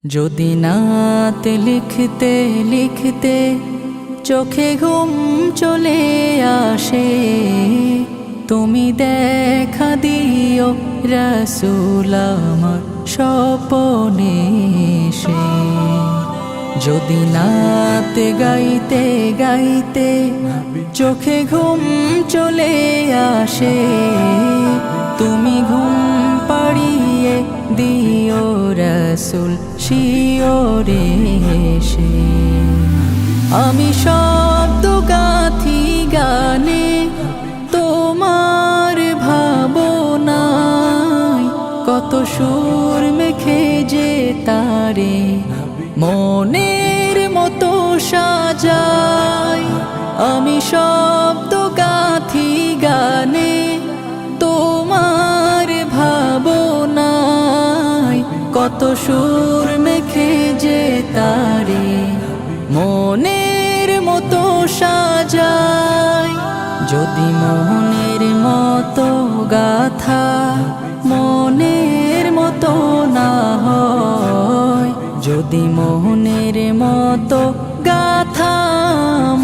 যদি নাত লিখতে লিখতে চোখে ঘুম চলে আসে, তুমি দেখা দিও রাসূল আমার স্বপ্নে এসে। যদি নাত গাইতে গাইতে চোখে ঘুম চলে আসে, তুমি ঘুম পাড়িয়ে দিও রাসূল শিওরে এসে। আমি শব্দ গাথি গানে তোমার ভাবনায়, কত সুর মেখে যে তারে মনের মতো সাজাই। আমি শব্দ গাথি গানে তোমার ভাবনায়, কত সুর মেখে যে তারে মনের মতো সাজাই। যদি মনের মতো গাথা মনের মতো না হয়, যদি মনের মতো গাথা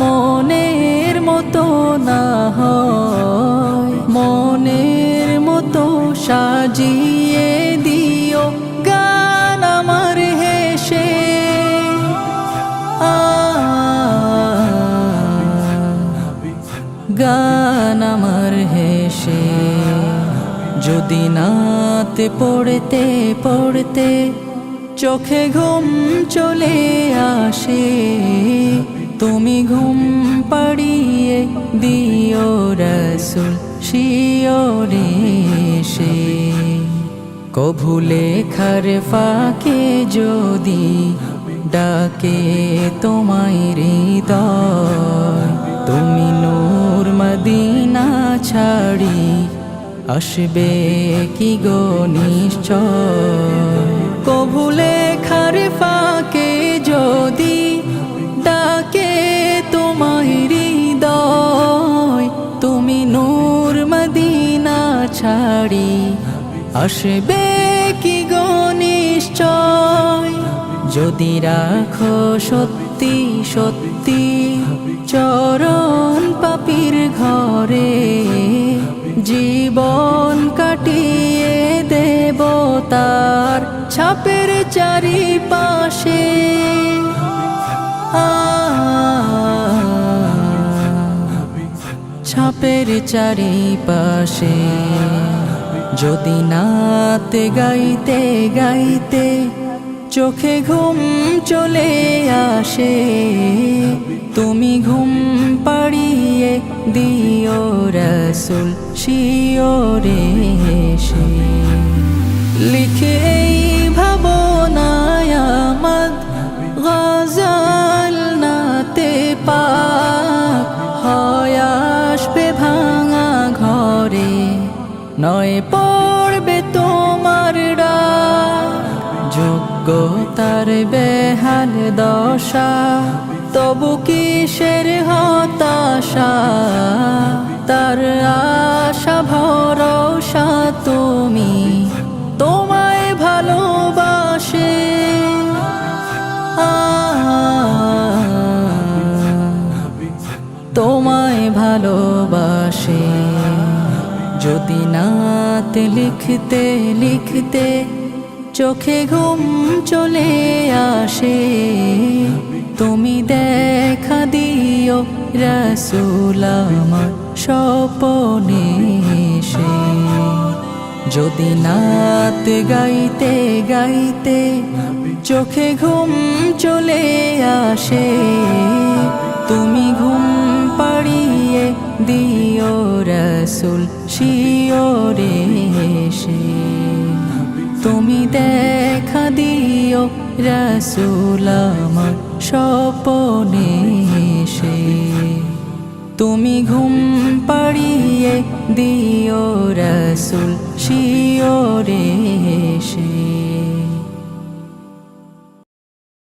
মনের মতো না হয়, মনের মতো সাজিয়ে দিও গান আমার হেসে। গান আমার হেসে। যদি নাত পড়তে পড়তে চোখে ঘুম চলে আসে, তুমি ঘুম পাড়িয়ে দিও রাসূল শিওরে এসে। কভু লেখার ফাঁকে যদি ডাকে তোমায় হৃদয়, তুমি নূর মদিনা ছাড়ি আসবে কি গো নিশ্চয়। কভু লেখার ফাঁকে যদি ডাকে তোমায় হৃদয়, তুমি নূর মদিনা ছাড়ি আসবে কি গো নিশ্চয়। যদি রাখো সত্যি সত্যি চরণ পাপীর ঘরে, জীবন কাটিয়ে দেব তার ছাপের চারিপাশে। ছাপের চারিপাশে। যদি নাত গাইতে গাইতে চোখে ঘুম চলে আসে, তুমি ঘুম পাড়িয়ে দিও রাসূল শিওরে এসে। লিখে এই ভাবনায় আমদ গজল নাতে পাক, হয় আসবে ভাঙা ঘরে, নয় পড়বে তোমার ডাক। যোগ্যতার বেহাল দশা, তবু কিসের হতাশা, তার আশা ভরসা তুমি, তোমায় ভালোবাসে। তোমায় ভালোবাসে। যদি নাত লিখতে লিখতে চোখে ঘুম চলে আসে, তুমি দেখা দিও রাসূল আমার স্বপ্নে এসে। যদি নাত গাইতে গাইতে চোখে ঘুম চলে আসে, তুমি ঘুম পাড়িয়ে দিও রাসূল শিওরে এসে। তুমি দেখা দিও রাসূল আমার স্বপ্নে এসে। তুমি ঘুম পাড়িয়ে দিও রাসূল শিওরে এসে।